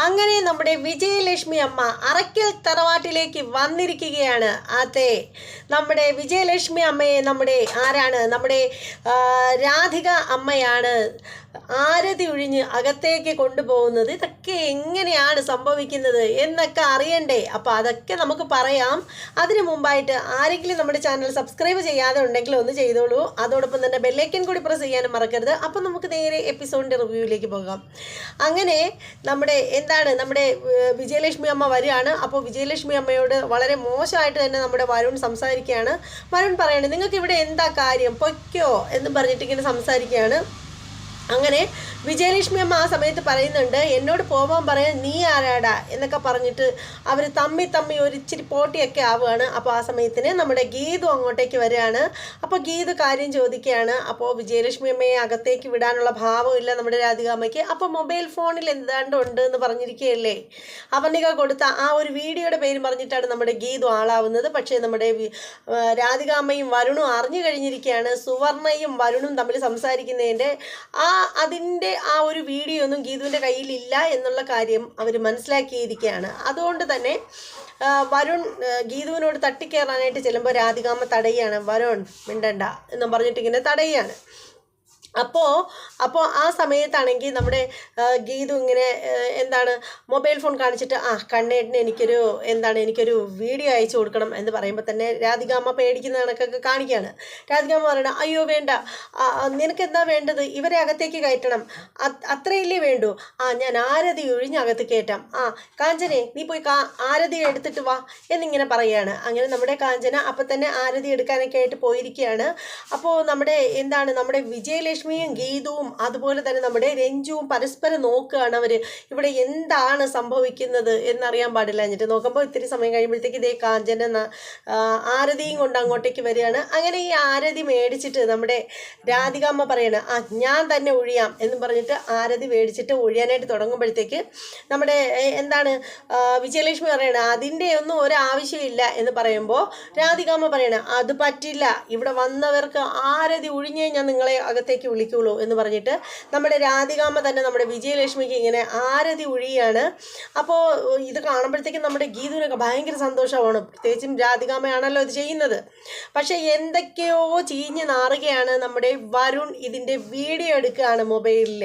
അങ്ങനെ നമ്മുടെ വിജയലക്ഷ്മി അമ്മ അറയ്ക്കൽ തറവാട്ടിലേക്ക് വന്നിരിക്കുകയാണ്. അതെ, നമ്മുടെ വിജയലക്ഷ്മി അമ്മയെ ആരാണ്, നമ്മുടെ രാധിക അമ്മയാണ് ആരതി ഒഴിഞ്ഞ് അകത്തേക്ക് കൊണ്ടുപോകുന്നത്. ഇതൊക്കെ എങ്ങനെയാണ് സംഭവിക്കുന്നത് എന്നൊക്കെ അറിയണ്ടേ? അപ്പോൾ അതൊക്കെ നമുക്ക് പറയാം. അതിനു മുമ്പായിട്ട് ആരെങ്കിലും നമ്മുടെ ചാനൽ സബ്സ്ക്രൈബ് ചെയ്യാതെ ഉണ്ടെങ്കിൽ ഒന്ന് ചെയ്തോളൂ. അതോടൊപ്പം തന്നെ ബെല്ലൈക്കൻ കൂടി പ്രസ് ചെയ്യാനും മറക്കരുത്. അപ്പം നമുക്ക് നേരെ എപ്പിസോഡിൻ്റെ റിവ്യൂവിലേക്ക് പോകാം. അങ്ങനെ നമ്മുടെ വിജയലക്ഷ്മി അമ്മ വരികയാണ്. അപ്പോൾ വിജയലക്ഷ്മി അമ്മയോട് വളരെ മോശമായിട്ട് തന്നെ നമ്മുടെ വരുൺ സംസാരിക്കുകയാണ്. വരുൺ പറയാണ്, നിങ്ങൾക്ക് ഇവിടെ എന്താ കാര്യം, പൊയ്ക്കോ എന്നും പറഞ്ഞിട്ട് ഇങ്ങനെ സംസാരിക്കുകയാണ്. അങ്ങനെ വിജയലക്ഷ്മി അമ്മ ആ സമയത്ത് പറയുന്നുണ്ട്, എന്നോട് പോകാൻ പറയാൻ നീ ആരാടാ എന്നൊക്കെ പറഞ്ഞിട്ട് അവർ തമ്മി ഒരു ഇച്ചിരി പോട്ടിയൊക്കെ ആവുകയാണ്. അപ്പോൾ ആ സമയത്തിന് നമ്മുടെ ഗീതു അങ്ങോട്ടേക്ക് വരികയാണ്. അപ്പോൾ ഗീതു കാര്യം ചോദിക്കുകയാണ്. അപ്പോൾ വിജയലക്ഷ്മി അമ്മയെ അകത്തേക്ക് വിടാനുള്ള ഭാവമില്ല നമ്മുടെ രാധികാമ്മയ്ക്ക്. അപ്പോൾ മൊബൈൽ ഫോണിൽ എന്താണ്ട് ഉണ്ട് എന്ന് പറഞ്ഞിരിക്കുകയല്ലേ, അവർണിക കൊടുത്ത ആ ഒരു വീഡിയോയുടെ പേര് പറഞ്ഞിട്ടാണ് നമ്മുടെ ഗീതു ആളാവുന്നത്. പക്ഷേ നമ്മുടെ രാധികാമ്മയും വരുണും അറിഞ്ഞു കഴിഞ്ഞിരിക്കുകയാണ് സുവർണയും വരുണും തമ്മിൽ സംസാരിക്കുന്നതിൻ്റെ അതിൻ്റെ ആ ഒരു വീഡിയോ ഒന്നും ഗീതുവിൻ്റെ കയ്യിലില്ല എന്നുള്ള കാര്യം അവർ മനസ്സിലാക്കിയിരിക്കുകയാണ്. അതുകൊണ്ട് തന്നെ വരുൺ ഗീതുവിനോട് തട്ടിക്കയറാനായിട്ട് ചെല്ലുമ്പോൾ രാധികാമ്മ തടയുകയാണ്. വരുൺ മിണ്ടണ്ട എന്നും പറഞ്ഞിട്ട് ഇങ്ങനെ തടയുകയാണ്. അപ്പോൾ ആ സമയത്താണെങ്കിൽ നമ്മുടെ ഗീതു ഇങ്ങനെ മൊബൈൽ ഫോൺ കാണിച്ചിട്ട് കണ്ണേട്ടിന് എനിക്കൊരു വീഡിയോ അയച്ചു കൊടുക്കണം എന്ന് പറയുമ്പോൾ തന്നെ രാധികാമ്മ പേടിക്കുന്ന കണക്കൊക്കെ കാണിക്കുകയാണ്. രാധികാമ്മ പറയണം, അയ്യോ വേണ്ട, നിനക്കെന്താ വേണ്ടത്, ഇവരെ അകത്തേക്ക് കയറ്റണം, അത്രയല്ലേ വേണ്ടൂ, ഞാൻ ആരതി ഒഴിഞ്ഞ് അകത്ത് കയറ്റാം, കാഞ്ചനെ നീ പോയി ആരതി എടുത്തിട്ട് വാ എന്നിങ്ങനെ പറയുകയാണ്. അങ്ങനെ നമ്മുടെ കാഞ്ചന അപ്പം തന്നെ ആരതി എടുക്കാനൊക്കെ ആയിട്ട് പോയിരിക്കുകയാണ്. അപ്പോൾ നമ്മുടെ വിജയലക്ഷ്മി ഗീതുവും അതുപോലെ തന്നെ നമ്മുടെ രഞ്ജുവും പരസ്പരം നോക്കുകയാണ്. അവർ ഇവിടെ എന്താണ് സംഭവിക്കുന്നത് എന്നറിയാൻ പാടില്ല. എന്നിട്ട് നോക്കുമ്പോൾ ഇത്തിരി സമയം കഴിയുമ്പോഴത്തേക്ക് ഇതേ കാഞ്ചന ആരതിയും കൊണ്ട് അങ്ങോട്ടേക്ക് വരികയാണ്. അങ്ങനെ ഈ ആരതി മേടിച്ചിട്ട് നമ്മുടെ രാധികാമ്മ പറയണ ഞാൻ തന്നെ ഒഴിയാം എന്നും പറഞ്ഞിട്ട് ആരതി മേടിച്ചിട്ട് ഒഴിയാനായിട്ട് തുടങ്ങുമ്പോഴത്തേക്ക് നമ്മുടെ വിജയലക്ഷ്മി പറയണ അതിൻ്റെ ഒന്നും ഒരാവശ്യമില്ല എന്ന് പറയുമ്പോൾ രാധികാമ്മ പറയണ അത് പറ്റില്ല, ഇവിടെ വന്നവർക്ക് ആരതി ഒഴിഞ്ഞേ ഞാൻ നിങ്ങളെ അകത്തേക്ക് വിളിക്കുള്ളൂ എന്ന് പറഞ്ഞിട്ട് നമ്മുടെ രാധികാമ്മ തന്നെ നമ്മുടെ വിജയലക്ഷ്മിക്ക് ഇങ്ങനെ ആരതി ഒഴിയാണ്. അപ്പോൾ ഇത് കാണുമ്പോഴത്തേക്കും നമ്മുടെ ഗീതുവിനൊക്കെ ഭയങ്കര സന്തോഷമാണ്. പ്രത്യേകിച്ചും രാധികാമ്മയാണല്ലോ ഇത് ചെയ്യുന്നത്. പക്ഷേ എന്തൊക്കെയോ ചീഞ്ഞ് നാറുകയാണ്. നമ്മുടെ വരുൺ ഇതിൻ്റെ വീഡിയോ എടുക്കുകയാണ് മൊബൈലിൽ.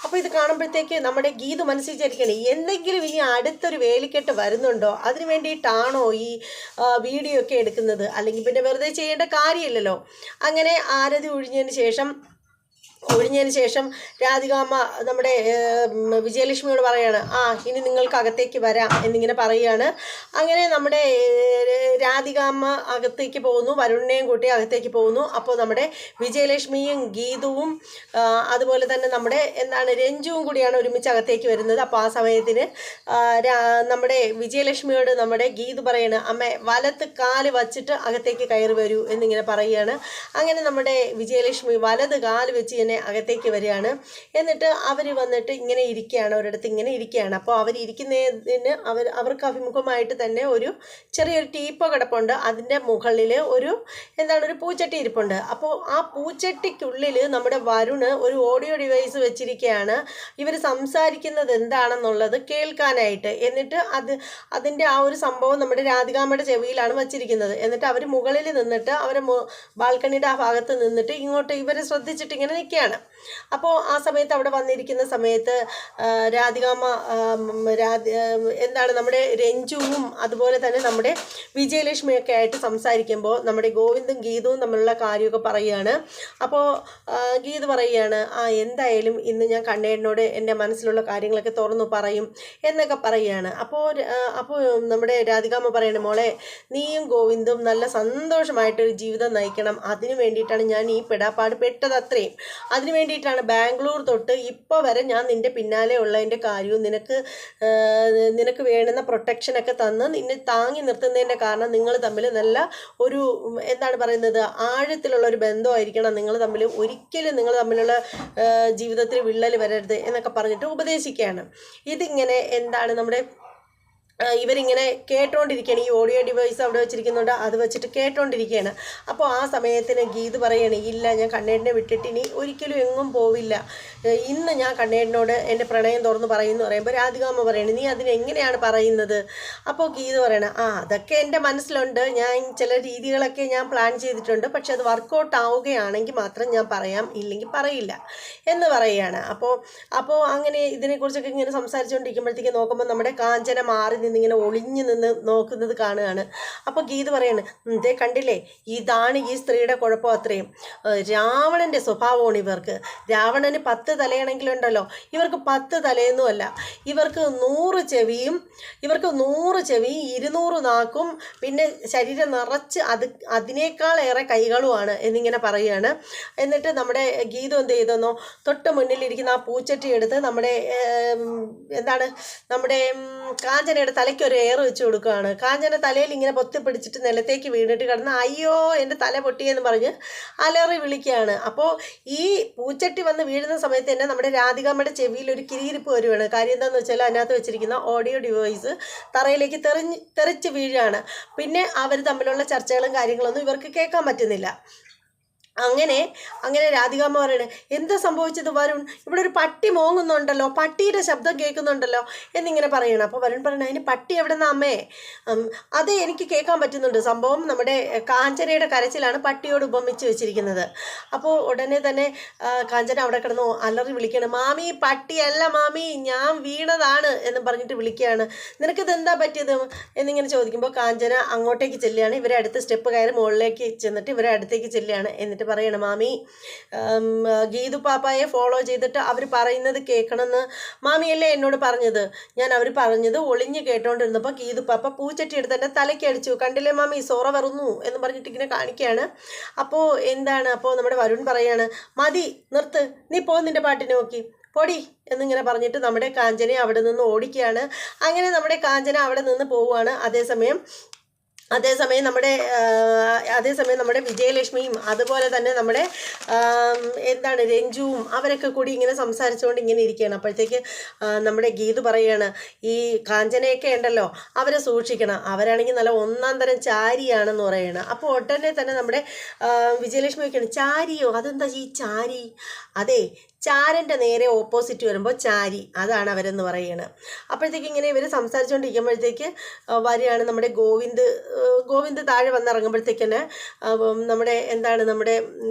അപ്പോൾ ഇത് കാണുമ്പോഴത്തേക്ക് നമ്മുടെ ഗീതു മനസ്സിൽ വിചാരിക്കുകയാണ്, എന്തെങ്കിലും ഇനി അടുത്തൊരു വേലിക്കെട്ട് വരുന്നുണ്ടോ, അതിന് വേണ്ടിയിട്ടാണോ ഈ വീഡിയോ ഒക്കെ എടുക്കുന്നത്, അല്ലെങ്കിൽ പിന്നെ വെറുതെ ചെയ്യേണ്ട കാര്യമില്ലല്ലോ. അങ്ങനെ ആരതി ഒഴിഞ്ഞതിന് ശേഷം രാധികാമ്മ നമ്മുടെ വിജയലക്ഷ്മിയോട് പറയാണ്, ഇനി നിങ്ങൾക്ക് അകത്തേക്ക് വരാം എന്നിങ്ങനെ പറയുകയാണ്. അങ്ങനെ നമ്മുടെ രാധികാമ്മ അകത്തേക്ക് പോകുന്നു, വരുണിനെയും കൂട്ടി അകത്തേക്ക് പോകുന്നു. അപ്പോൾ നമ്മുടെ വിജയലക്ഷ്മിയും ഗീതുവും അതുപോലെ തന്നെ നമ്മുടെ രഞ്ജുവും കൂടിയാണ് ഒരുമിച്ച് അകത്തേക്ക് വരുന്നത്. അപ്പോൾ ആ സമയത്തിന് നമ്മുടെ വിജയലക്ഷ്മിയോട് നമ്മുടെ ഗീതു പറയാണ്, അമ്മ വലത്ത് കാല് വച്ചിട്ട് അകത്തേക്ക് കയറി വരൂ എന്നിങ്ങനെ പറയുകയാണ്. അങ്ങനെ നമ്മുടെ വിജയലക്ഷ്മി വലത് കാല് വെച്ച് തന്നെ അകത്തേക്ക് വരികയാണ്. എന്നിട്ട് അവർ വന്നിട്ട് ഇങ്ങനെ ഇരിക്കുകയാണ്, ഒരിടത്ത് ഇങ്ങനെ ഇരിക്കുകയാണ്. അപ്പോൾ അവരിയ്ക്കുന്നതിന് അവർക്ക് അഭിമുഖമായിട്ട് തന്നെ ഒരു ചെറിയൊരു ടീപ്പോ കിടപ്പുണ്ട്. അതിൻ്റെ മുകളിൽ ഒരു പൂച്ചട്ടി ഇരിപ്പുണ്ട്. അപ്പോൾ ആ പൂച്ചട്ടിക്കുള്ളിൽ നമ്മുടെ വരുണ് ഒരു ഓഡിയോ ഡിവൈസ് വെച്ചിരിക്കുകയാണ്, ഇവർ സംസാരിക്കുന്നത് എന്താണെന്നുള്ളത് കേൾക്കാനായിട്ട്. എന്നിട്ട് അതിൻ്റെ ആ ഒരു സംഭവം നമ്മുടെ രാധികാമ്മയുടെ ചെവിയിലാണ് വച്ചിരിക്കുന്നത്. എന്നിട്ട് അവർ മുകളിൽ നിന്നിട്ട് അവരെ ബാൽക്കണിയുടെ ആ ഭാഗത്ത് നിന്നിട്ട് ഇങ്ങോട്ട് ഇവരെ ശ്രദ്ധിച്ചിട്ട് ഇങ്ങനെ നിൽക്കുകയാണ്. അപ്പോൾ ആ സമയത്ത് അവിടെ വന്നിരിക്കുന്ന സമയത്ത് രാധികാമ്മ നമ്മുടെ രഞ്ജുവും അതുപോലെ തന്നെ നമ്മുടെ വിജയലക്ഷ്മിയൊക്കെ ആയിട്ട് സംസാരിക്കുമ്പോൾ നമ്മുടെ ഗോവിന്ദും ഗീതവും തമ്മിലുള്ള കാര്യമൊക്കെ പറയുകയാണ്. അപ്പോൾ ഗീത് പറയുകയാണ്, എന്തായാലും ഇന്ന് ഞാൻ കണ്ണേടിനോട് എൻ്റെ മനസ്സിലുള്ള കാര്യങ്ങളൊക്കെ തുറന്നു പറയും എന്നൊക്കെ പറയുകയാണ്. അപ്പോൾ നമ്മുടെ രാധികാമ്മ പറയണ, മോളെ നീയും ഗോവിന്ദും നല്ല സന്തോഷമായിട്ടൊരു ജീവിതം നയിക്കണം, അതിനു വേണ്ടിയിട്ടാണ് ഞാൻ ഈ പെടാപ്പാട് പെട്ടത്, അത്രയും അതിനു വേണ്ടിയിട്ടാണ് ബാംഗ്ലൂർ തൊട്ട് ഇപ്പോൾ വരെ ഞാൻ നിൻ്റെ പിന്നാലെ ഉള്ളതിൻ്റെ കാര്യവും നിനക്ക് വേണ്ടുന്ന പ്രൊട്ടക്ഷനൊക്കെ തന്ന് നിന്നെ താങ്ങി നിർത്തുന്നതിൻ്റെ കാരണം നിങ്ങൾ തമ്മിൽ നല്ല ഒരു ആഴത്തിലുള്ള ഒരു ബന്ധമായിരിക്കണം നിങ്ങൾ തമ്മിൽ, ഒരിക്കലും നിങ്ങൾ തമ്മിലുള്ള ജീവിതത്തിൽ വിള്ളൽ വരരുത് എന്നൊക്കെ പറഞ്ഞിട്ട് ഉപദേശിക്കുകയാണ്. ഇതിങ്ങനെ നമ്മുടെ ഇവരിങ്ങനെ കേട്ടോണ്ടിരിക്കുകയാണ്. ഈ ഓഡിയോ ഡിവൈസ് അവിടെ വെച്ചിരിക്കുന്നുണ്ട്, അത് വെച്ചിട്ട് കേട്ടോണ്ടിരിക്കുകയാണ്. അപ്പോൾ ആ സമയത്തിന് ഗീത് പറയണേ, ഇല്ല ഞാൻ കണ്ണേടിനെ വിട്ടിട്ട് ഇനി ഒരിക്കലും എങ്ങും പോവില്ല, ഇന്ന് ഞാൻ കണ്ണേടിനോട് എൻ്റെ പ്രണയം തുറന്ന് പറയുമെന്ന് പറയുമ്പോൾ രാധികാമ്മ പറയണേ, നീ അതിനെങ്ങനെയാണ് പറയുന്നത്? അപ്പോൾ ഗീത് പറയണേ, അതൊക്കെ എൻ്റെ മനസ്സിലുണ്ട്, ഞാൻ ചില രീതികളൊക്കെ ഞാൻ പ്ലാൻ ചെയ്തിട്ടുണ്ട്, പക്ഷെ അത് വർക്കൗട്ട് ആവുകയാണെങ്കിൽ മാത്രം ഞാൻ പറയാം, ഇല്ലെങ്കിൽ പറയില്ല എന്ന് പറയുകയാണ്. അപ്പോൾ അങ്ങനെ ഇതിനെക്കുറിച്ചൊക്കെ ഇങ്ങനെ സംസാരിച്ചുകൊണ്ടിരിക്കുമ്പോഴത്തേക്ക് നോക്കുമ്പോൾ നമ്മുടെ കാഞ്ചന മാറി നിന്നിങ്ങനെ ഒളിഞ്ഞു നിന്ന് നോക്കുന്നത് കാണുകയാണ്. അപ്പോൾ ഗീത് പറയാണ്, ഇതേ കണ്ടില്ലേ, ഇതാണ് ഈ സ്ത്രീയുടെ കുഴപ്പം അത്രയും. രാവണൻ്റെ സ്വഭാവമാണ് ഇവർക്ക്. രാവണന് 10 തലയാണെങ്കിലുണ്ടല്ലോ, ഇവർക്ക് 10 തലയൊന്നുമല്ല, ഇവർക്ക് 100 ചെവിയും 200 നാക്കും, പിന്നെ ശരീരം നിറച്ച് അതിനേക്കാളേറെ കൈകളുമാണ് എന്നിങ്ങനെ പറയുകയാണ്. എന്നിട്ട് നമ്മുടെ ഗീതു എന്ത് ചെയ്തെന്നോ, തൊട്ട് മുന്നിലിരിക്കുന്ന ആ പൂച്ചട്ടി എടുത്ത് നമ്മുടെ കാഞ്ചനയുടെ തലയ്ക്ക് ഒരു എയർ വെച്ച് കൊടുക്കുകയാണ്. കാഞ്ചന തലയിൽ ഇങ്ങനെ പൊത്തി പിടിച്ചിട്ട് നിലത്തേക്ക് വീണിട്ട് കിടന്ന് അയ്യോ എൻ്റെ തല പൊട്ടിയെന്ന് പറഞ്ഞ് അലറി വിളിക്കുകയാണ്. അപ്പോൾ ഈ പൂച്ചട്ടി വന്ന് വീഴുന്ന സമയത്ത് തന്നെ നമ്മുടെ രാധികാമ്മയുടെ ചെവിയിൽ ഒരു കിരിയിരിപ്പ് വരുവാണ്. കാര്യം എന്താണെന്ന് വെച്ചാൽ അതിനകത്ത് വെച്ചിരിക്കുന്ന ഓഡിയോ ഡിവൈസ് തറയിലേക്ക് തെറിച്ച് വീഴുകയാണ്. പിന്നെ അവർ തമ്മിലുള്ള ചർച്ചകളും കാര്യങ്ങളൊന്നും ഇവർക്ക് കേൾക്കാൻ പറ്റുന്നില്ല. അങ്ങനെ രാധികാമ്മ പറയണേ, എന്താ സംഭവിച്ചത് വരുൺ, ഇവിടെ ഒരു പട്ടി മോങ്ങുന്നുണ്ടല്ലോ, പട്ടിയുടെ ശബ്ദം കേൾക്കുന്നുണ്ടല്ലോ എന്നിങ്ങനെ പറയണം. അപ്പോൾ വരുൺ പറയണേ, അതിന് പട്ടി എവിടെ നിന്നാ അമ്മേ? അത് എനിക്ക് കേൾക്കാൻ പറ്റുന്നുണ്ട്. സംഭവം നമ്മുടെ കാഞ്ചനയുടെ കരച്ചിലാണ് പട്ടിയോട് ഉപമിച്ച് വെച്ചിരിക്കുന്നത്. അപ്പോൾ ഉടനെ തന്നെ കാഞ്ചന അവിടെ കിടന്നു അലറി വിളിക്കുകയാണ്, മാമി പട്ടിയല്ല മാമി, ഞാൻ വീണതാണ് എന്ന് പറഞ്ഞിട്ട് വിളിക്കുകയാണ്. നിനക്കിത് എന്താ പറ്റിയത് എന്നിങ്ങനെ ചോദിക്കുമ്പോൾ കാഞ്ചന അങ്ങോട്ടേക്ക് ചെല്ലുകയാണ്. ഇവരെ അടുത്ത് സ്റ്റെപ്പ് കയറി മുകളിലേക്ക് ചെന്നിട്ട് ഇവരെ അടുത്തേക്ക് ചെല്ലുകയാണ്. എന്നിട്ട് പറയണം, മാമി ഗീതു പാപ്പായെ ഫോളോ ചെയ്തിട്ട് അവർ പറയുന്നത് കേൾക്കണമെന്ന് മാമിയല്ലേ എന്നോട് പറഞ്ഞത്. ഞാൻ അവർ പറഞ്ഞത് ഒളിഞ്ഞ് കേട്ടോണ്ടിരുന്നപ്പോൾ ഗീതു പാപ്പ പൂച്ചട്ടി എടുത്ത് എൻ്റെ തലയ്ക്ക് അടിച്ചു, കണ്ടില്ലേ മാമി സോറ വരുന്നു എന്ന് പറഞ്ഞിട്ട് ഇങ്ങനെ കാണിക്കുകയാണ്. അപ്പോൾ അപ്പോൾ നമ്മുടെ വരുൺ പറയാണ്, മതി നിർത്ത്, നീ പോ നിൻ്റെ പാട്ടിനെ നോക്കി പൊടി എന്നിങ്ങനെ പറഞ്ഞിട്ട് നമ്മുടെ കാഞ്ചനെ അവിടെ നിന്ന് ഓടിക്കുകയാണ്. അങ്ങനെ നമ്മുടെ കാഞ്ചന അവിടെ നിന്ന് പോവുകയാണ്. അതേസമയം നമ്മുടെ വിജയലക്ഷ്മിയും അതുപോലെ തന്നെ നമ്മുടെ രഞ്ജുവും അവരൊക്കെ കൂടി ഇങ്ങനെ സംസാരിച്ചുകൊണ്ട് ഇങ്ങനെ ഇരിക്കുകയാണ്. അപ്പോഴത്തേക്ക് നമ്മുടെ ഗീതു പറയുകയാണ്, ഈ കാഞ്ചനയൊക്കെ ഉണ്ടല്ലോ അവരെ സൂക്ഷിക്കണം, അവരാണെങ്കിൽ നല്ല 1-ാം തരം ചാരിയാണെന്ന് പറയണം. അപ്പോൾ ഉടനെ തന്നെ നമ്മുടെ വിജയലക്ഷ്മിയൊക്കെയാണ്, ചാരിയോ, അതെന്താ ഈ ചാരി? അതെ, ചാരൻ്റെ നേരെ ഓപ്പോസിറ്റ് വരുമ്പോൾ ചാരി, അതാണ് അവരെന്ന് പറയുന്നത്. അപ്പോഴത്തേക്ക് ഇങ്ങനെ ഇവർ സംസാരിച്ചുകൊണ്ടിരിക്കുമ്പോഴത്തേക്ക് വരികയാണ് നമ്മുടെ ഗോവിന്ദ് താഴെ വന്നിറങ്ങുമ്പോഴത്തേക്ക് തന്നെ നമ്മുടെ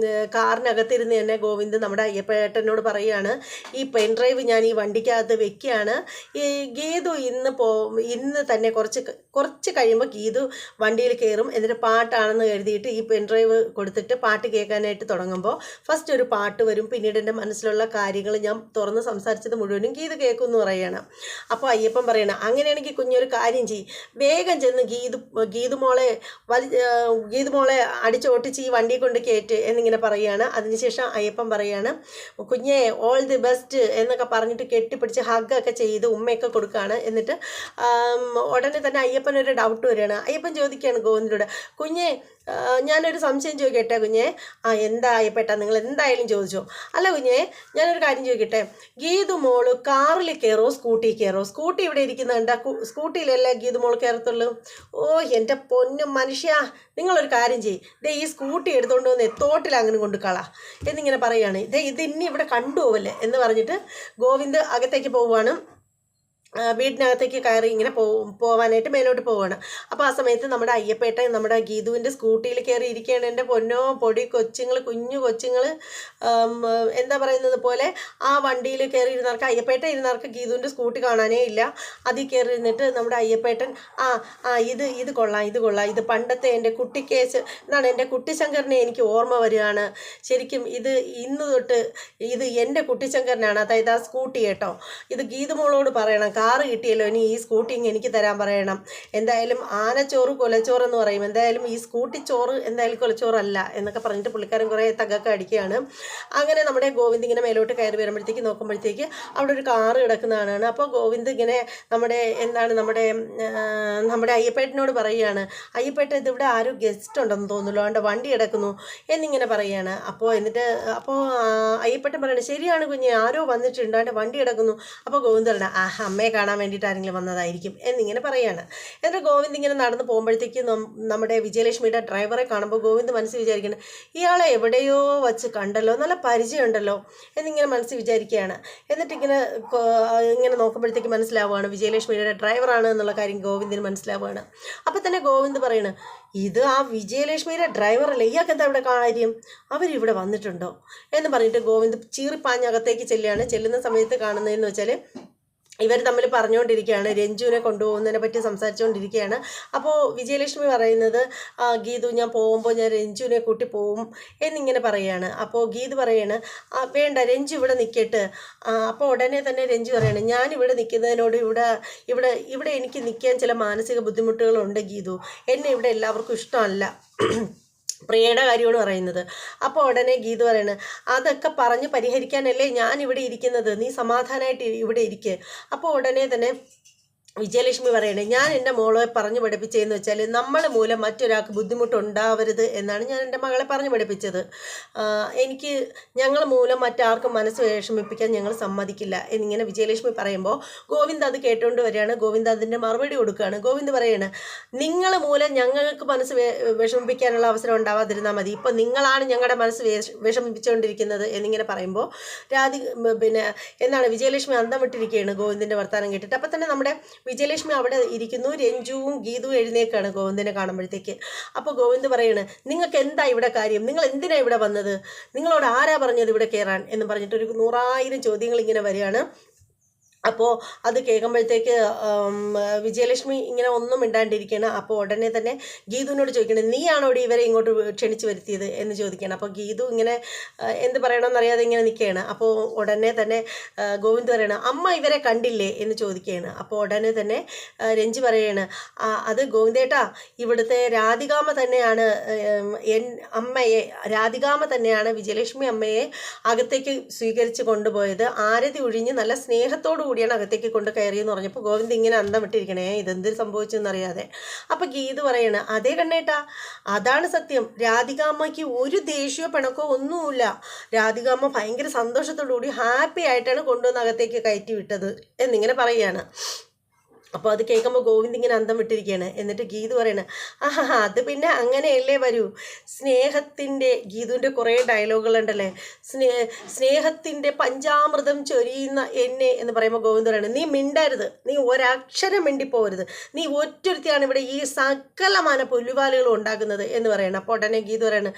കാറിനകത്തിരുന്ന് തന്നെ ഗോവിന്ദ് നമ്മുടെ അയ്യപ്പേട്ടനോട് പറയുകയാണ്, ഈ പെൻഡ്രൈവ് ഞാൻ ഈ വണ്ടിക്കകത്ത് വെക്കുകയാണ്, ഈ ഗീതു ഇന്ന് തന്നെ കുറച്ച് കഴിയുമ്പോൾ ഗീതു വണ്ടിയിൽ കയറും, എന്നിട്ട് പാട്ടാണെന്ന് കരുതിയിട്ട് ഈ പെൻഡ്രൈവ് കൊടുത്തിട്ട് പാട്ട് കേൾക്കാനായിട്ട് തുടങ്ങുമ്പോൾ ഫസ്റ്റ് ഒരു പാട്ട് വരും, പിന്നീട് എൻ്റെ മനസ്സിലുള്ള കാര്യങ്ങൾ ഞാൻ തുറന്ന് സംസാരിച്ചത് മുഴുവനും ഗീതു കേൾക്കുമെന്ന് പറയുകയാണ്. അപ്പോൾ അയ്യപ്പൻ പറയണം, അങ്ങനെയാണെങ്കിൽ കുഞ്ഞൊരു കാര്യം ചെയ്യും, വേഗം ചെന്ന് ഗീതു മോളെ അടിച്ചോട്ടിച്ച് ഈ വണ്ടി കൊണ്ട് കയറ്റ് എന്നിങ്ങനെ പറയുകയാണ്. അതിനുശേഷം അയ്യപ്പൻ പറയാണ്, കുഞ്ഞെ ഓൾ ദി ബെസ്റ്റ് എന്നൊക്കെ പറഞ്ഞിട്ട് കെട്ടിപ്പിടിച്ച് ഹഗ്ഗൊക്കെ ചെയ്ത് ഉമ്മയൊക്കെ കൊടുക്കുകയാണ്. എന്നിട്ട് ഉടനെ തന്നെ അയ്യപ്പനൊരു ഡൗട്ട് വരികയാണ്. അയ്യപ്പൻ ചോദിക്കുകയാണ് ഗോവിന്ദനോട്, കുഞ്ഞെ ഞാനൊരു സംശയം ചോദിക്കട്ടെ കുഞ്ഞെ? എന്താ അയ്യപ്പേട്ടാ, നിങ്ങൾ എന്തായാലും ചോദിച്ചോ. അല്ല കുഞ്ഞെ, ഞാനൊരു കാര്യം ചോദിക്കട്ടെ, ഗീതു മോള് കാറിൽ കയറോ സ്കൂട്ടി കയറോ? സ്കൂട്ടി ഇവിടെ ഇരിക്കുന്നുണ്ട്, സ്കൂട്ടിയിലല്ലേ ഗീതു മോൾ കയറത്തുള്ളൂ. ഓ എൻ്റെ പൊന്നും മനുഷ്യ, നിങ്ങളൊരു കാര്യം ചെയ്യ്, ഈ സ്കൂട്ടി എടുത്തുകൊണ്ട് വന്ന് തോട്ടിൽ അങ്ങനെ കൊണ്ട് കളാ എന്നിങ്ങനെ പറയുകയാണ്. ഇത് ഇനി ഇവിടെ കണ്ടുപോവല്ലേ എന്ന് പറഞ്ഞിട്ട് ഗോവിന്ദ് അകത്തേക്ക് പോവുകയാണ്. വീടിനകത്തേക്ക് കയറി ഇങ്ങനെ പോവാനായിട്ട് മേലോട്ട് പോവുകയാണ്. അപ്പോൾ ആ സമയത്ത് നമ്മുടെ അയ്യപ്പേട്ട നമ്മുടെ ഗീതുവിൻ്റെ സ്കൂട്ടിയിൽ കയറി ഇരിക്കുകയാണ്. എൻ്റെ പൊന്നോ പൊടി കൊച്ചുങ്ങൾ, കുഞ്ഞു കൊച്ചുങ്ങൾ എന്താ പറയുന്നത് പോലെ ആ വണ്ടിയിൽ കയറി ഇരുന്നവർക്ക്, അയ്യപ്പേട്ട ഇരുന്നവർക്ക് ഗീതുവിൻ്റെ സ്കൂട്ടി കാണാനേ ഇല്ല. അതിൽ കയറി ഇരുന്നിട്ട് നമ്മുടെ അയ്യപ്പേട്ടൻ ഇത് കൊള്ളാം, ഇത് പണ്ടത്തെ എൻ്റെ കുട്ടിക്കേസ് എൻ്റെ കുട്ടിശങ്കറിനെ എനിക്ക് ഓർമ്മ വരികയാണ്. ശരിക്കും ഇന്ന് തൊട്ട് ഇത് എൻ്റെ കുട്ടിശങ്കറിനാണ്, അതായത് ആ സ്കൂട്ടി കേട്ടോ. ഇത് ഗീതുമോളോട് പറയണം, കാറ് കിട്ടിയല്ലോ, ഇനി ഈ സ്കൂട്ടി എനിക്ക് തരാൻ പറയണം. എന്തായാലും ആനച്ചോറ് കൊലച്ചോറെന്ന് പറയും, എന്തായാലും ഈ സ്കൂട്ടി ചോറ് എന്തായാലും കൊലച്ചോറല്ല എന്നൊക്കെ പറഞ്ഞിട്ട് പുള്ളിക്കാരൻ കുറേ തഗ്ഗൊക്കെ അടിക്കുകയാണ്. അങ്ങനെ നമ്മുടെ ഗോവിന്ദ് ഇങ്ങനെ മേലോട്ട് കയറി വരുമ്പോഴത്തേക്ക് നോക്കുമ്പോഴത്തേക്ക് അവിടെ ഒരു കാറ് കിടക്കുന്നതാണ്. അപ്പോൾ ഗോവിന്ദ് ഇങ്ങനെ നമ്മുടെ അയ്യപ്പേട്ടനോട് പറയുകയാണ്, അയ്യപ്പേട്ട ഇതിവിടെ ആരും ഗസ്റ്റ് ഉണ്ടെന്ന് തോന്നുന്നു, അവൻ്റെ വണ്ടി കിടക്കുന്നു എന്നിങ്ങനെ പറയുകയാണ്. അപ്പോൾ അയ്യപ്പേട്ടൻ പറയണേ, ശരിയാണ് കുഞ്ഞെ, ആരോ വന്നിട്ടുണ്ട്, അവൻ്റെ വണ്ടി കിടക്കുന്നു. അപ്പോൾ ഗോവിന്ദ് പറയണ, അമ്മയെ കാണാൻ വേണ്ടിയിട്ട് ആരെങ്കിലും വന്നതായിരിക്കും എന്നിങ്ങനെ പറയുകയാണ്. എന്നിട്ട് ഗോവിന്ദ് ഇങ്ങനെ നടന്ന് പോകുമ്പോഴത്തേക്ക് നമ്മുടെ വിജയലക്ഷ്മിയുടെ ഡ്രൈവറെ കാണുമ്പോൾ ഗോവിന്ദ് മനസ്സിൽ വിചാരിക്കണം, ഇയാളെ എവിടെയോ വച്ച് കണ്ടല്ലോ, നല്ല പരിചയമുണ്ടല്ലോ എന്നിങ്ങനെ മനസ്സിൽ വിചാരിക്കുകയാണ്. എന്നിട്ട് ഇങ്ങനെ നോക്കുമ്പോഴത്തേക്ക് മനസ്സിലാവുകയാണ് വിജയലക്ഷ്മിയുടെ ഡ്രൈവറാണ് എന്നുള്ള കാര്യം ഗോവിന്ദിന് മനസ്സിലാവുകയാണ്. അപ്പം തന്നെ ഗോവിന്ദ് പറയണ്, ഇത് ആ വിജയലക്ഷ്മിയുടെ ഡ്രൈവറല്ലേ, ഇയാൾക്ക് എന്താ ഇവിടെ കാര്യം, അവരിവിടെ വന്നിട്ടുണ്ടോ എന്ന് പറഞ്ഞിട്ട് ഗോവിന്ദ് ചീറിപ്പാഞ്ഞകത്തേക്ക് ചെല്ലുന്ന സമയത്ത് കാണുന്നതെന്ന് വെച്ചാൽ ഇവർ തമ്മിൽ പറഞ്ഞുകൊണ്ടിരിക്കുകയാണ്, രഞ്ജുവിനെ കൊണ്ടുപോകുന്നതിനെ പറ്റി സംസാരിച്ചുകൊണ്ടിരിക്കുകയാണ്. അപ്പോൾ വിജയലക്ഷ്മി പറയുന്നത്, ഗീതു ഞാൻ പോകുമ്പോൾ ഞാൻ രഞ്ജുവിനെ കൂട്ടി പോവും എന്നിങ്ങനെ പറയുകയാണ്. അപ്പോൾ ഗീതു പറയാണ്, വേണ്ട രഞ്ജു ഇവിടെ നിൽക്കട്ട്. അപ്പോൾ ഉടനെ തന്നെ രഞ്ജു പറയാണ്, ഞാനിവിടെ നിൽക്കുന്നതിനോട് ഇവിടെ എനിക്ക് നിൽക്കാൻ ചില മാനസിക ബുദ്ധിമുട്ടുകളുണ്ട് ഗീതു, എന്നെ ഇവിടെ എല്ലാവർക്കും ഇഷ്ടമല്ല, പ്രിയയുടെ കാര്യമാണ് പറയുന്നത്. അപ്പോൾ ഉടനെ ഗീതു പറയണത്, അതൊക്കെ പറഞ്ഞ് പരിഹരിക്കാനല്ലേ ഞാൻ ഇവിടെ ഇരിക്കുന്നത്, നീ സമാധാനമായിട്ട് ഇവിടെ ഇരിക്കുക. അപ്പോൾ ഉടനെ തന്നെ വിജയലക്ഷ്മി പറയണേ, ഞാൻ എൻ്റെ മോളെ പറഞ്ഞു പഠിപ്പിച്ചതെന്ന് വെച്ചാൽ നമ്മൾ മൂലം മറ്റൊരാൾക്ക് ബുദ്ധിമുട്ടുണ്ടാവരുത് എന്നാണ് ഞാൻ എൻ്റെ മകളെ പറഞ്ഞു പഠിപ്പിച്ചത്. ഞങ്ങൾ മൂലം മറ്റാർക്കും മനസ്സ് വിഷമിപ്പിക്കാൻ ഞങ്ങൾ സമ്മതിക്കില്ല എന്നിങ്ങനെ വിജയലക്ഷ്മി പറയുമ്പോൾ ഗോവിന്ദ് അത് കേട്ടുകൊണ്ട് വരികയാണ്. ഗോവിന്ദ് അതിൻ്റെ മറുപടി കൊടുക്കുകയാണ്. ഗോവിന്ദ് പറയാണ്, നിങ്ങൾ മൂലം ഞങ്ങൾക്ക് മനസ്സ് വിഷമിപ്പിക്കാനുള്ള അവസരം ഉണ്ടാവാതിരുന്നാൽ മതി, ഇപ്പം നിങ്ങളാണ് ഞങ്ങളുടെ മനസ്സ് വിഷമിപ്പിച്ചുകൊണ്ടിരിക്കുന്നത് എന്നിങ്ങനെ പറയുമ്പോൾ വിജയലക്ഷ്മി അന്തം വിട്ടിരിക്കുകയാണ് ഗോവിന്ദിൻ്റെ വർത്തമാനം കേട്ടിട്ട്. അപ്പം തന്നെ നമ്മുടെ വിജയലക്ഷ്മി അവിടെ ഇരിക്കുന്നു, രഞ്ജുവും ഗീതുവും എഴുന്നേക്കാണ് ഗോവിന്ദനെ കാണുമ്പോഴത്തേക്ക്. അപ്പോൾ ഗോവിന്ദ് പറയാണ്, നിങ്ങൾക്ക് എന്താ ഇവിടെ കാര്യം, നിങ്ങൾ എന്തിനാണ് ഇവിടെ വന്നത്, നിങ്ങളോട് ആരാ പറഞ്ഞത് ഇവിടെ കയറാൻ എന്ന് പറഞ്ഞിട്ട് ഒരു 100,000 ചോദ്യങ്ങൾ ഇങ്ങനെ വരികയാണ്. അപ്പോൾ അത് കേൾക്കുമ്പോഴത്തേക്ക് വിജയലക്ഷ്മി ഇങ്ങനെ ഒന്നും മിണ്ടാണ്ടിരിക്കണം. അപ്പോൾ ഉടനെ തന്നെ ഗീതുവിനോട് ചോദിക്കണം, നീയാണോ ഇവരെ ഇങ്ങോട്ട് ക്ഷണിച്ചു വരുത്തിയത് എന്ന് ചോദിക്കണം. അപ്പോൾ ഗീതു ഇങ്ങനെ എന്ത് പറയണമെന്നറിയാതെ ഇങ്ങനെ നിൽക്കുകയാണ്. അപ്പോൾ ഉടനെ തന്നെ ഗോവിന്ദ് പറയണം, അമ്മ ഇവരെ കണ്ടില്ലേ എന്ന് ചോദിക്കുകയാണ്. അപ്പോൾ ഉടനെ തന്നെ രഞ്ജി പറയാണ്, അത് ഗോവിന്ദേട്ടാ, ഇവിടുത്തെ രാധികാമ്മ തന്നെയാണ് രാധികാമ്മ തന്നെയാണ് വിജയലക്ഷ്മി അമ്മയെ അകത്തേക്ക് സ്വീകരിച്ച് കൊണ്ടുപോയത്, ആരതി ഒഴിഞ്ഞ് നല്ല സ്നേഹത്തോടു കൂടിയാണ് അകത്തേക്ക് കൊണ്ട് കയറിയെന്ന് പറഞ്ഞപ്പോൾ ഗോവിന്ദ് ഇങ്ങനെ അന്തം വിട്ടിരിക്കണേ, ഇതെന്തൊരു സംഭവിച്ചെന്നറിയാതെ. അപ്പം ഗീതു പറയണ, അതേ കണ്ണേട്ടാ, അതാണ് സത്യം, രാധികാമ്മയ്ക്ക് ഒരു ദേഷ്യമോ പിണക്കോ ഒന്നുമില്ല, രാധികാമ്മ ഭയങ്കര സന്തോഷത്തോടു കൂടി ഹാപ്പി ആയിട്ടാണ് കൊണ്ടുവന്ന് അകത്തേക്ക് കയറ്റി വിട്ടത് എന്നിങ്ങനെ പറയുകയാണ്. അപ്പോൾ അത് കേൾക്കുമ്പോൾ ഗോവിന്ദ് ഇങ്ങനെ അന്തം വിട്ടിരിക്കുകയാണ്. എന്നിട്ട് ഗീതു പറയണ, അത് പിന്നെ അങ്ങനെയല്ലേ വരൂ, സ്നേഹത്തിൻ്റെ ഗീതുവിൻ്റെ കുറേ ഡയലോഗുകളുണ്ടല്ലേ, സ്നേഹത്തിൻ്റെ പഞ്ചാമൃതം ചൊരിയുന്ന എന്നെ എന്ന് പറയുമ്പോൾ ഗോവിന്ദ് പറയണ, നീ മിണ്ടരുത്, നീ ഒരക്ഷരം മിണ്ടിപ്പോകരുത്, നീ ഒറ്റൊരുത്തിയാണ് ഇവിടെ ഈ സകലമാന പുല്ലുപാലുകളും ഉണ്ടാക്കുന്നത് എന്ന് പറയണം. അപ്പോൾ ഉടനെ ഗീതു പറയണ,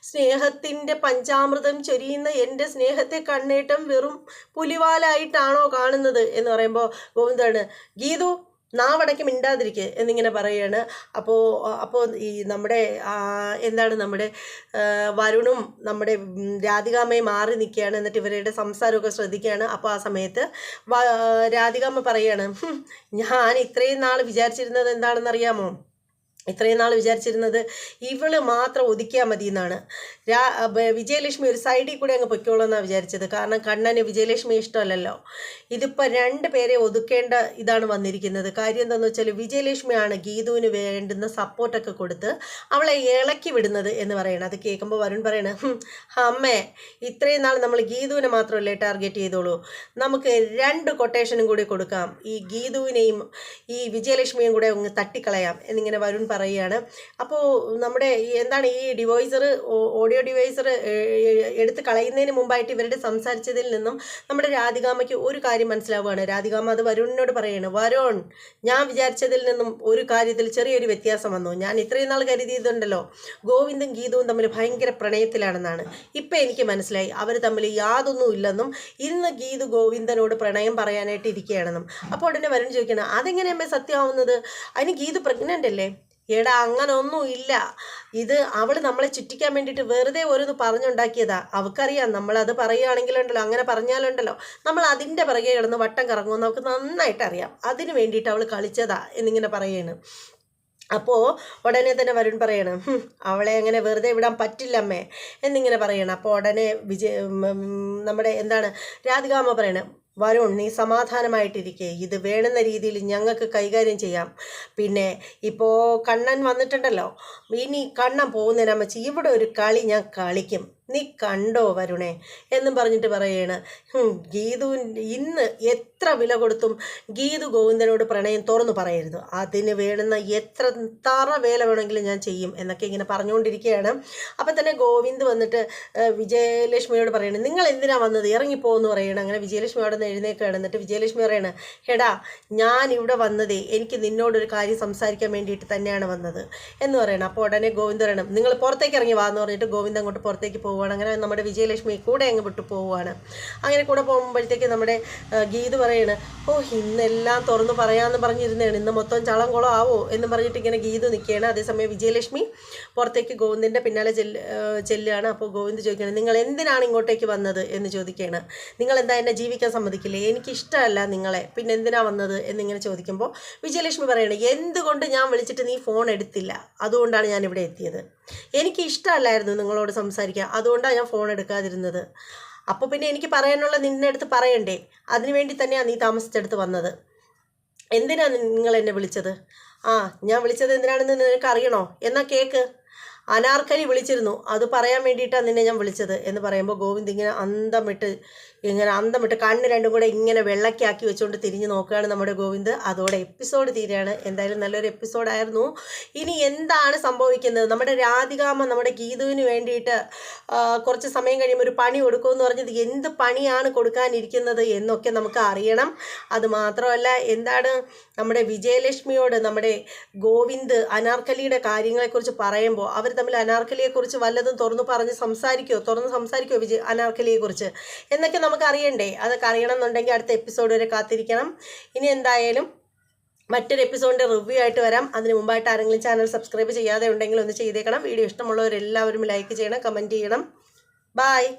സ്നേഹത്തിൻ്റെ പഞ്ചാമൃതം ചൊരിയുന്ന എൻ്റെ സ്നേഹത്തെ കണ്ണേട്ടം വെറും പുലിവാലായിട്ടാണോ കാണുന്നത് എന്ന് പറയുമ്പോൾ ഗോവിന്ദാണ്, ഗീതു നാവടയ്ക്ക് മിണ്ടാതിരിക്കുക എന്നിങ്ങനെ പറയുകയാണ്. അപ്പോൾ ഈ നമ്മുടെ നമ്മുടെ വരുണും നമ്മുടെ രാധികാമ്മയും മാറി നിൽക്കുകയാണ്. എന്നിട്ട് ഇവരുടെ സംസാരമൊക്കെ ശ്രദ്ധിക്കുകയാണ്. അപ്പോൾ ആ സമയത്ത് രാധികാമ്മ പറയുകയാണ്, ഞാൻ ഇത്രയും നാൾ വിചാരിച്ചിരുന്നത് എന്താണെന്നറിയാമോ, ഇത്രയും നാൾ വിചാരിച്ചിരുന്നത് ഇവള് മാത്രം ഒതുക്കിയാൽ മതി എന്നാണ്. വിജയലക്ഷ്മി ഒരു സൈഡിൽ കൂടെ അങ്ങ് പൊയ്ക്കോളൂന്നാണ് വിചാരിച്ചത്. കാരണം കണ്ണന് വിജയലക്ഷ്മി ഇഷ്ടമല്ലല്ലോ. ഇതിപ്പോൾ 2 പേരെ ഒതുക്കേണ്ട ഇതാണ് വന്നിരിക്കുന്നത്. കാര്യം എന്താണെന്ന് വെച്ചാൽ വിജയലക്ഷ്മിയാണ് ഗീതുവിന് വേണ്ടുന്ന സപ്പോർട്ടൊക്കെ കൊടുത്ത് അവളെ ഇളക്കി വിടുന്നത് എന്ന് പറയണം. അത് കേൾക്കുമ്പോൾ വരുൺ പറയണ, അമ്മേ, ഇത്രയും നാൾ നമ്മൾ ഗീതുവിനെ മാത്രമല്ലേ ടാർഗറ്റ് ചെയ്തോളൂ, നമുക്ക് 2 കൊട്ടേഷനും കൂടി കൊടുക്കാം, ഈ ഗീതുവിനെയും ഈ വിജയലക്ഷ്മിയും കൂടെ ഒന്ന് തട്ടിക്കളയാം എന്നിങ്ങനെ വരുൺ പറയുകയാണ്. അപ്പോൾ നമ്മുടെ ഈ ഓഡിയോ ഡിവൈസർ എടുത്ത് കളയുന്നതിന് മുമ്പായിട്ട് ഇവരുടെ സംസാരിച്ചതിൽ നിന്നും നമ്മുടെ രാധികാമ്മയ്ക്ക് ഒരു കാര്യം മനസ്സിലാവുകയാണ്. രാധികാമ്മ അത് വരുണിനോട് പറയുകയാണ്, വരുൺ, ഞാൻ വിചാരിച്ചതിൽ നിന്നും ഒരു കാര്യത്തിൽ ചെറിയൊരു വ്യത്യാസം വന്നു. ഞാൻ ഇത്രയും നാൾ കരുതിയതുണ്ടല്ലോ ഗോവിന്ദും ഗീതുവും തമ്മിൽ ഭയങ്കര പ്രണയത്തിലാണെന്നാണ്. ഇപ്പം എനിക്ക് മനസ്സിലായി അവർ തമ്മിൽ യാതൊന്നും ഇല്ലെന്നും ഇന്ന് ഗീതു ഗോവിന്ദനോട് പ്രണയം പറയാനായിട്ട് ഇരിക്കുകയാണെന്നും. അപ്പോൾ ഉടനെ വരുൺ ചോദിക്കണം, അതെങ്ങനെ അമ്മ സത്യമാവുന്നത്, അതിന് ഗീതു പ്രഗ്നൻ്റ് അല്ലേ? എടാ, അങ്ങനെ ഒന്നും ഇല്ല, ഇത് അവൾ നമ്മളെ ചുറ്റിക്കാൻ വേണ്ടിയിട്ട് വെറുതെ ഓരോന്ന് പറഞ്ഞുണ്ടാക്കിയതാ. അവൾക്കറിയാം നമ്മളത് പറയുകയാണെങ്കിലുണ്ടല്ലോ, അങ്ങനെ പറഞ്ഞാലുണ്ടല്ലോ നമ്മൾ അതിൻ്റെ പിറകെ കിടന്ന് വട്ടം കറങ്ങുമെന്ന് നമുക്ക് നന്നായിട്ട് അറിയാം. അതിന് വേണ്ടിയിട്ട് അവൾ കളിച്ചതാ എന്നിങ്ങനെ പറയുകയാണ്. അപ്പോൾ ഉടനെ തന്നെ വരുൺ പറയണം, അവളെ അങ്ങനെ വെറുതെ വിടാൻ പറ്റില്ല അമ്മേ എന്നിങ്ങനെ പറയണം. അപ്പോൾ ഉടനെ നമ്മുടെ രാധികാമ്മ പറയണം, വരുൺ, നീ സമാധാനമായിട്ടിരിക്കുക, ഇത് വേണ്ടുന്ന രീതിയിൽ ഞങ്ങൾക്ക് കൈകാര്യം ചെയ്യാം. പിന്നെ ഇപ്പോൾ കണ്ണൻ വന്നിട്ടുണ്ടല്ലോ, ഇനി കണ്ണൻ പോകുന്നതിനമ്മച്ചി ഇവിടെ ഒരു കളി ഞാൻ കളിക്കും. നീ കണ്ടോ വരുണേ എന്നും പറഞ്ഞിട്ട് പറയുകയാണ്. ഗീതു ഇന്ന് എത്ര വില കൊടുത്തും ഗീതു ഗോവിന്ദനോട് പ്രണയം തുറന്നു പറയരുത്, അതിന് വേണ്ടുന്ന എത്ര വേല വേണമെങ്കിലും ഞാൻ ചെയ്യും എന്നൊക്കെ ഇങ്ങനെ പറഞ്ഞുകൊണ്ടിരിക്കുകയാണ്. അപ്പം തന്നെ ഗോവിന്ദ് വന്നിട്ട് വിജയലക്ഷ്മിയോട് പറയണം, നിങ്ങൾ എന്തിനാണ് വന്നത്, ഇറങ്ങിപ്പോന്ന് പറയണം. അങ്ങനെ വിജയലക്ഷ്മി അവിടെ നിന്ന് എഴുന്നേക്ക് കിടന്നിട്ട് വിജയലക്ഷ്മി പറയണം, എടാ ഞാൻ ഇവിടെ വന്നതേ എനിക്ക് നിന്നോടൊരു കാര്യം സംസാരിക്കാൻ വേണ്ടിയിട്ട് തന്നെയാണ് വന്നത് എന്ന് പറയണം. അപ്പോൾ ഉടനെ ഗോവിന്ദ് പറയണം, നിങ്ങൾ പുറത്തേക്ക് ഇറങ്ങി വാന്ന് പറഞ്ഞിട്ട് ഗോവിന്ദ് അങ്ങോട്ട് പുറത്തേക്ക് പോവുകയാണ്. അങ്ങനെ നമ്മുടെ വിജയലക്ഷ്മി കൂടെ അങ്ങ് വിട്ടു പോവുകയാണ്. അങ്ങനെ കൂടെ പോകുമ്പോഴത്തേക്ക് നമ്മുടെ ഗീത് പറയാണ്, ഇന്നെല്ലാം തുറന്ന് പറയാമെന്ന് പറഞ്ഞിരുന്നതാണ്, ഇന്ന് മൊത്തം ചളം കുളം ആവോ എന്ന് പറഞ്ഞിട്ട് ഇങ്ങനെ ഗീത് നിൽക്കുകയാണ്. അതേസമയം വിജയലക്ഷ്മി പുറത്തേക്ക് ഗോവിന്ദിൻ്റെ പിന്നാലെ ചെല്ലുകയാണ്. അപ്പോൾ ഗോവിന്ദ് ചോദിക്കുകയാണ്, നിങ്ങൾ എന്തിനാണ് ഇങ്ങോട്ടേക്ക് വന്നത് എന്ന് ചോദിക്കുകയാണ്. നിങ്ങൾ എന്താ എന്നെ ജീവിക്കാൻ സമ്മതിക്കില്ലേ, എനിക്കിഷ്ടമല്ല നിങ്ങളെ, പിന്നെ എന്തിനാ വന്നത് എന്നിങ്ങനെ ചോദിക്കുമ്പോൾ വിജയലക്ഷ്മി പറയണേ, എന്തുകൊണ്ട് ഞാൻ വിളിച്ചിട്ട് നീ ഫോൺ എടുത്തില്ല, അതുകൊണ്ടാണ് ഞാൻ ഇവിടെ എത്തിയത്. എനിക്ക് ഇഷ്ടമല്ലായിരുന്നു നിങ്ങളോട് സംസാരിക്കാൻ, അതുകൊണ്ടാണ് ഞാൻ ഫോൺ എടുക്കാതിരുന്നത്. അപ്പോൾ പിന്നെ എനിക്ക് പറയാനുള്ള നിന്നെ അടുത്ത് പറയണ്ടേ, അതിനു വേണ്ടി തന്നെയാണ് നീ താമസിച്ചെടുത്ത് വന്നത്. എന്തിനാണ് നിങ്ങൾ എന്നെ വിളിച്ചത്? ഞാൻ വിളിച്ചത് എന്തിനാണെന്ന് നിനക്ക് അറിയണോ? എന്നാൽ കേക്ക്, അനാർക്കലി വിളിച്ചിരുന്നു, അത് പറയാൻ വേണ്ടിയിട്ടാണ് നിന്നെ ഞാൻ വിളിച്ചത് എന്ന് പറയുമ്പോൾ ഗോവിന്ദ് ഇങ്ങനെ അന്തം വിട്ട് കണ്ണ് രണ്ടും കൂടെ ഇങ്ങനെ വെള്ളക്കാക്കി വെച്ചുകൊണ്ട് തിരിഞ്ഞ് നോക്കുകയാണ് നമ്മുടെ ഗോവിന്ദ്. അതോടെ എപ്പിസോഡ് തീരുകയാണ്. എന്തായാലും നല്ലൊരു എപ്പിസോഡായിരുന്നു. ഇനി എന്താണ് സംഭവിക്കുന്നത്? നമ്മുടെ രാധികാമ്മ നമ്മുടെ ഗീതുവിന് വേണ്ടിയിട്ട് കുറച്ച് സമയം കഴിയുമ്പോൾ ഒരു പണി കൊടുക്കുമെന്ന് പറഞ്ഞത് എന്ത് പണിയാണ് കൊടുക്കാനിരിക്കുന്നത് എന്നൊക്കെ നമുക്ക് അറിയണം. അതുമാത്രമല്ല, എന്താണ് നമ്മുടെ വിജയലക്ഷ്മിയോട് നമ്മുടെ ഗോവിന്ദ് അനാർക്കലിയുടെ കാര്യങ്ങളെക്കുറിച്ച് പറയുമ്പോൾ അവർ തമ്മിൽ അനാർക്കലിയെക്കുറിച്ച് വല്ലതും തുറന്ന് സംസാരിക്കുമോ അനാർക്കലിയെക്കുറിച്ച് എന്നൊക്കെ നമുക്ക് അറിയണ്ടേ. അതൊക്കെ അറിയണം എന്നുണ്ടെങ്കിൽ അടുത്ത എപ്പിസോഡ് വരെ കാത്തിരിക്കണം. ഇനി എന്തായാലും മറ്റൊരു എപ്പിസോഡിൻ്റെ റിവ്യൂ ആയിട്ട് വരാം. അതിന് മുമ്പായിട്ട് ആരെങ്കിലും ചാനൽ സബ്സ്ക്രൈബ് ചെയ്യാതെ ഉണ്ടെങ്കിൽ ഒന്ന് ചെയ്തേക്കണം. വീഡിയോ ഇഷ്ടമുള്ളവരെല്ലാവരും ലൈക്ക് ചെയ്യണം, കമൻറ്റ് ചെയ്യണം. ബായ്.